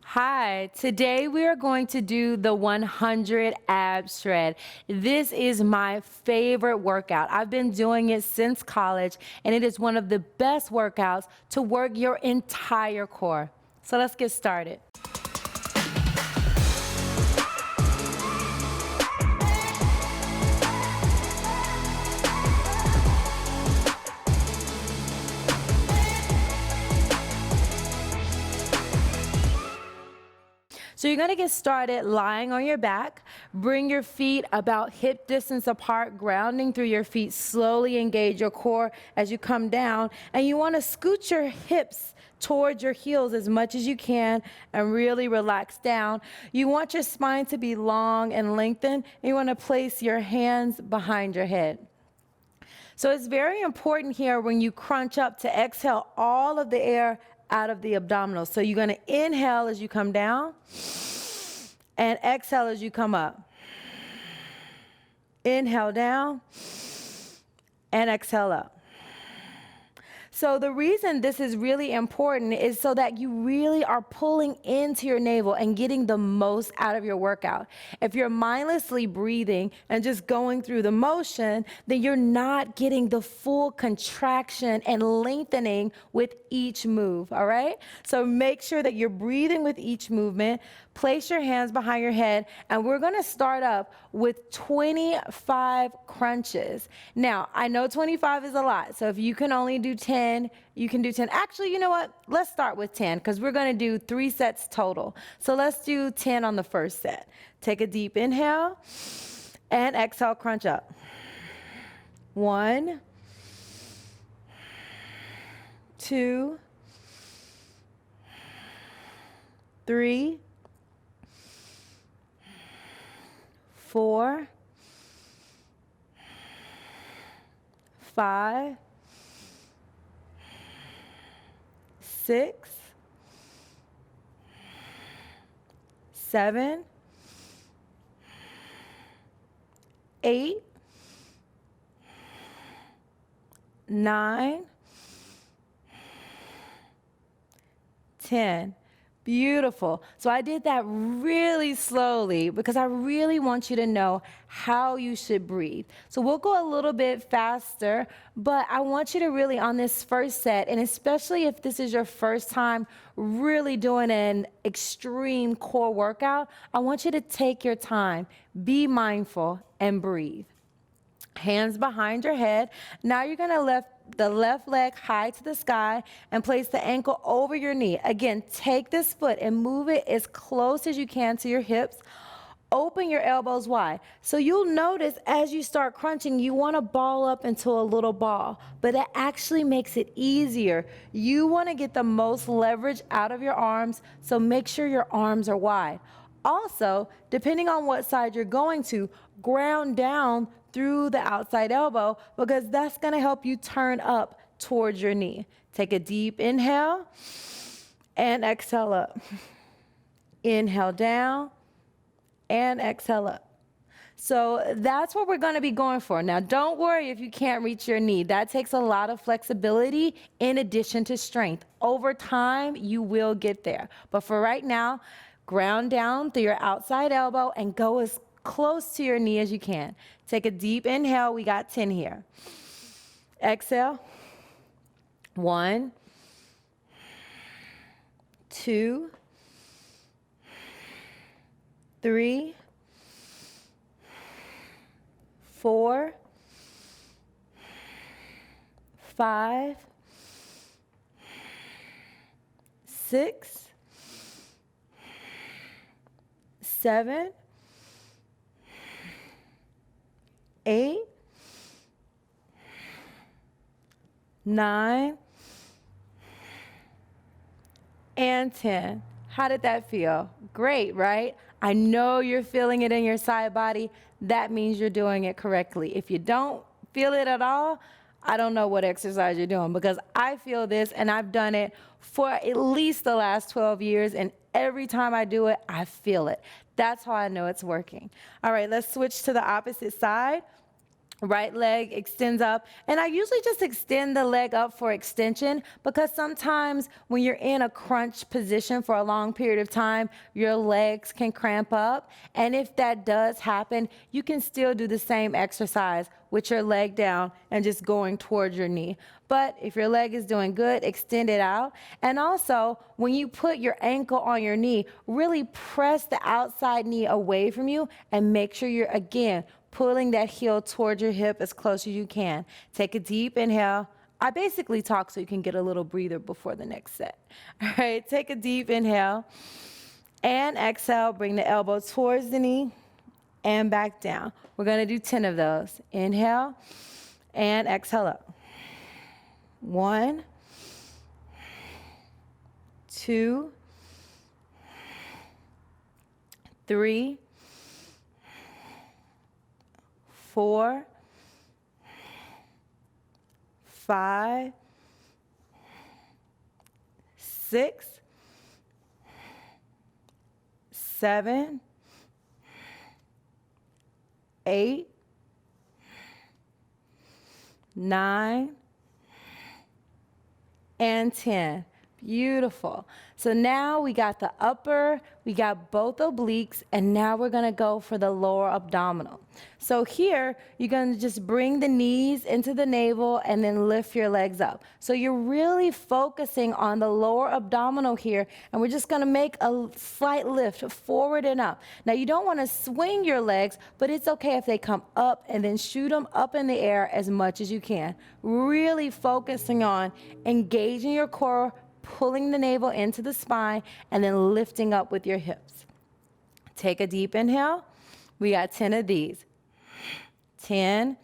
Hi, today we are going to do the 100 ab shred. This is my favorite workout. I've been doing it since college, and it is one of the best workouts to work your entire core. So let's get started. So you're gonna get started lying on your back. Bring your feet about hip distance apart, grounding through your feet. Slowly engage your core as you come down. And you wanna scoot your hips towards your heels as much as you can and really relax down. You want your spine to be long and lengthened. And you wanna place your hands behind your head. So it's very important here when you crunch up to exhale all of the air out of the abdominals. So you're gonna inhale as you come down and exhale as you come up. Inhale down and exhale up. So the reason this is really important is so that you really are pulling into your navel and getting the most out of your workout. If you're mindlessly breathing and just going through the motion, then you're not getting the full contraction and lengthening with each move, all right? So make sure that you're breathing with each movement. Place your hands behind your head, and we're gonna start up with 25 crunches. Now, I know 25 is a lot, so if you can only do 10, you can do 10. Actually, you know what? Let's start with 10, because we're gonna do 3 sets total. So let's do 10 on the first set. Take a deep inhale, and exhale, crunch up. 1, 2, 3, 4, 5, 6, 7, 8, 9, 10. Beautiful. So I did that really slowly because I really want you to know how you should breathe. So we'll go a little bit faster, but I want you to really on this first set, and especially if this is your first time really doing an extreme core workout, I want you to take your time, be mindful, and breathe. Hands behind your head. Now you're gonna lift the left leg high to the sky and place the ankle over your knee. Again, take this foot and move it as close as you can to your hips. Open your elbows wide. So you'll notice as you start crunching, you wanna ball up into a little ball, but that actually makes it easier. You wanna get the most leverage out of your arms, so make sure your arms are wide. Also, depending on what side you're going to, ground down through the outside elbow, because that's gonna help you turn up towards your knee. Take a deep inhale and exhale up. Inhale down and exhale up. So that's what we're gonna be going for. Now, don't worry if you can't reach your knee. That takes a lot of flexibility in addition to strength. Over time, you will get there. But for right now, ground down through your outside elbow and go as close to your knee as you can. Take a deep inhale. We got 10 here. Exhale. 1, 2, 3, 4, 5, 6, 7, 8, 9, and 10. How did that feel? Great, right? I know you're feeling it in your side body. That means you're doing it correctly. If you don't feel it at all, I don't know what exercise you're doing, because I feel this and I've done it for at least the last 12 years, and every time I do it, I feel it. That's how I know it's working. All right, let's switch to the opposite side. Right leg extends up, and I usually just extend the leg up for extension because sometimes when you're in a crunch position for a long period of time, your legs can cramp up. And if that does happen, you can still do the same exercise with your leg down and just going towards your knee. But if your leg is doing good, extend it out. And also, when you put your ankle on your knee, really press the outside knee away from you and make sure you're, again, pulling that heel towards your hip as close as you can. Take a deep inhale. I basically talk so you can get a little breather before the next set. All right, take a deep inhale and exhale. Bring the elbow towards the knee and back down. We're gonna do 10 of those. Inhale and exhale up. 1, 2, 3, 4, 5, 6, 7, 8, 9, and 10. Beautiful. So now we got the upper, we got both obliques, and now we're gonna go for the lower abdominal. So here, you're gonna just bring the knees into the navel and then lift your legs up. So you're really focusing on the lower abdominal here, and we're just gonna make a slight lift forward and up. Now you don't wanna swing your legs, but it's okay if they come up and then shoot them up in the air as much as you can. Really focusing on engaging your core, pulling the navel into the spine, and then lifting up with your hips. Take a deep inhale. We got 10 of these. 10,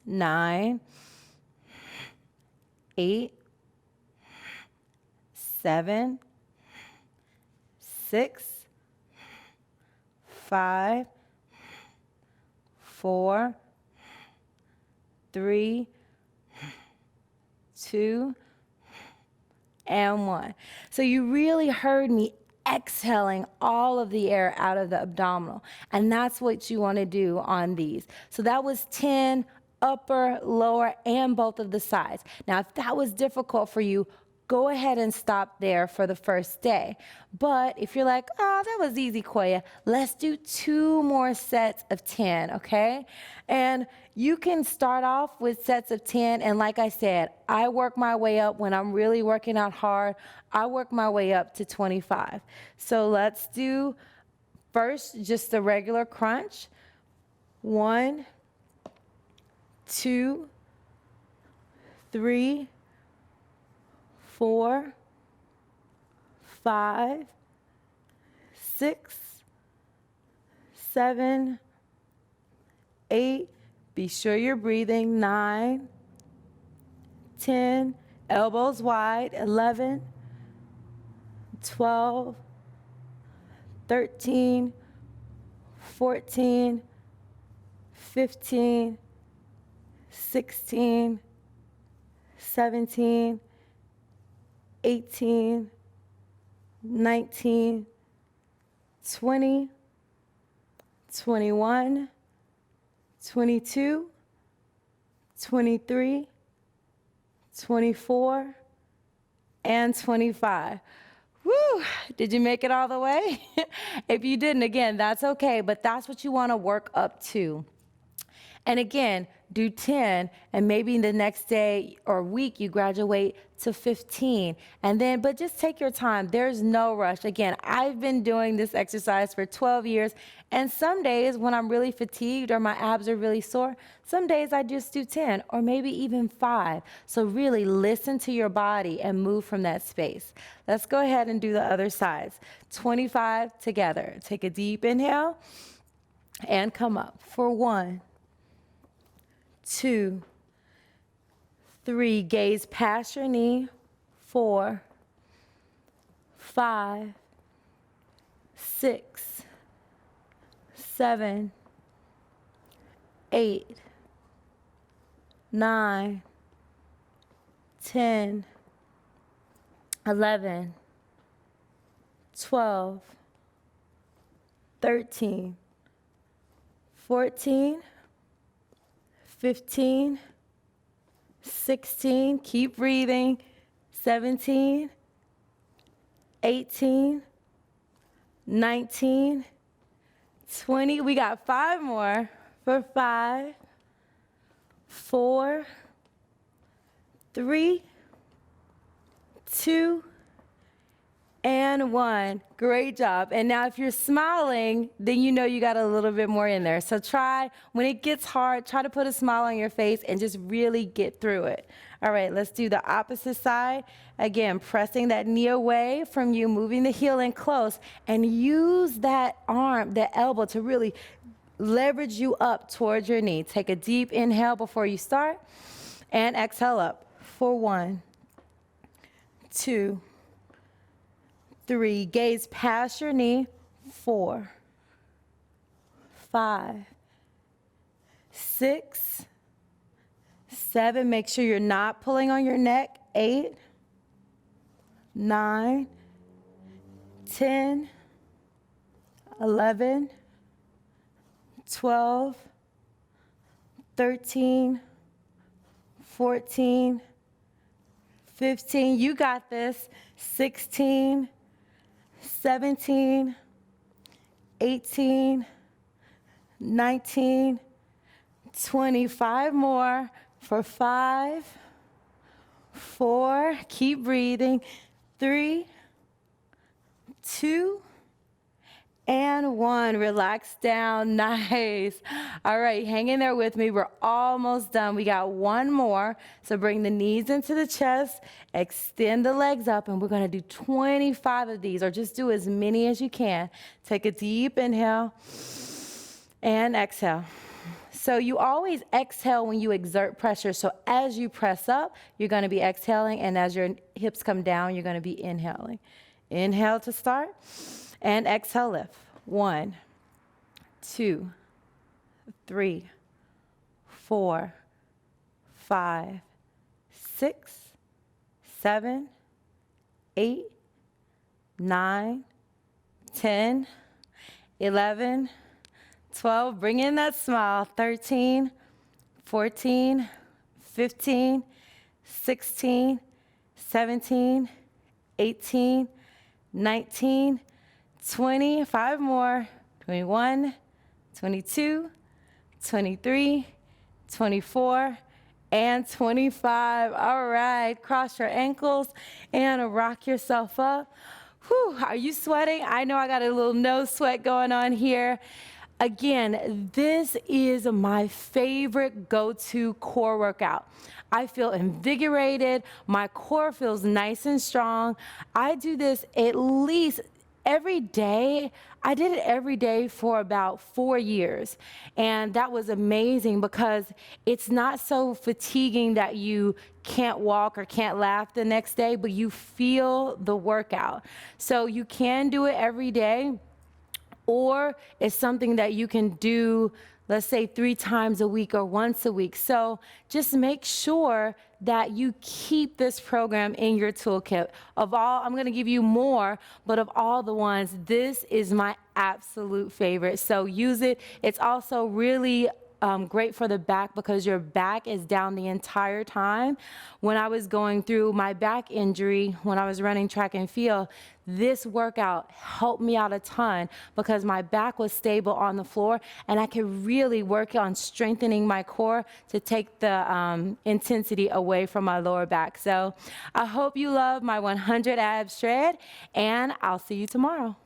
9, 8, 7, 6, 5, 4, 3, 2, and 1. So you really heard me exhaling all of the air out of the abdominal. And that's what you want to do on these. So that was 10 upper, lower, and both of the sides. Now, if that was difficult for you, go ahead and stop there for the first day. But if you're like, oh, that was easy, Koya, let's do 2 more sets of 10, okay? And you can start off with sets of 10, and like I said, I work my way up when I'm really working out hard. I work my way up to 25. So let's do first just the regular crunch. 1, 2, 3, 4, 5, 6, 7, 8. Be sure you're breathing. 9, 10, elbows wide. 11, 12, 13, 14, 15, 16, 17, 18, 19, 20, 21, 22, 23, 24, and 25. Woo! Did you make it all the way? If you didn't, again, that's okay, but that's what you want to work up to. And again, do 10, and maybe the next day or week you graduate to 15. And then, but just take your time. There's no rush. Again, I've been doing this exercise for 12 years, and some days when I'm really fatigued or my abs are really sore, some days I just do 10 or maybe even 5. So really listen to your body and move from that space. Let's go ahead and do the other sides. 25 together. Take a deep inhale and come up for 1, 2, 3, gaze past your knee. 4, 5, 6, 7, 8, 9, 10, 11, 12, 13, 14, 15, 16, keep breathing, 17, 18, 19, 20. We got 5 more for 5, 4, 3, 2, and 1. Great job. And now if you're smiling, then you know you got a little bit more in there. So try, when it gets hard, try to put a smile on your face and just really get through it. All right, let's do the opposite side. Again, pressing that knee away from you, moving the heel in close, and use that arm, the elbow, to really leverage you up towards your knee. Take a deep inhale before you start, and exhale up for 1, 2, 3, gaze past your knee, 4, 5, 6, 7, make sure you're not pulling on your neck, 8, 9, 10, 11, 12, 13, 14, 15, you got this, 16, 17, 18, 19, 25 more for 5, 4, keep breathing, 3, 2, and 1. Relax down. Nice. All right, hang in there with me. We're almost done. We got 1 more. So bring the knees into the chest, extend the legs up, and we're going to do 25 of these, or just do as many as you can. Take a deep inhale and exhale. So you always exhale when you exert pressure. So as you press up, you're going to be exhaling, and as your hips come down, you're going to be inhaling. Inhale to start. And exhale, lift. 1, 2, 3, 4, 5, 6, 7, 8, 9, 10, 11, 12. Bring in that smile. 13, 14, 15, 16, 17, 18, 19, 20, 5 more, 21, 22, 23, 24, and 25. All right, cross your ankles and rock yourself up. Whew, are you sweating? I know I got a little nose sweat going on here. Again, this is my favorite go-to core workout. I feel invigorated. My core feels nice and strong. I do this at least every day. I did it every day for about 4 years. And that was amazing because it's not so fatiguing that you can't walk or can't laugh the next day, but you feel the workout. So you can do it every day, or it's something that you can do, let's say 3 times a week or once a week. So just make sure that you keep this program in your toolkit. Of all, I'm gonna give you more, but of all the ones, this is my absolute favorite. So use it. It's also really great for the back because your back is down the entire time. When I was going through my back injury, when I was running track and field, this workout helped me out a ton because my back was stable on the floor, and I could really work on strengthening my core to take the intensity away from my lower back. So I hope you love my 100 abs shred, and I'll see you tomorrow.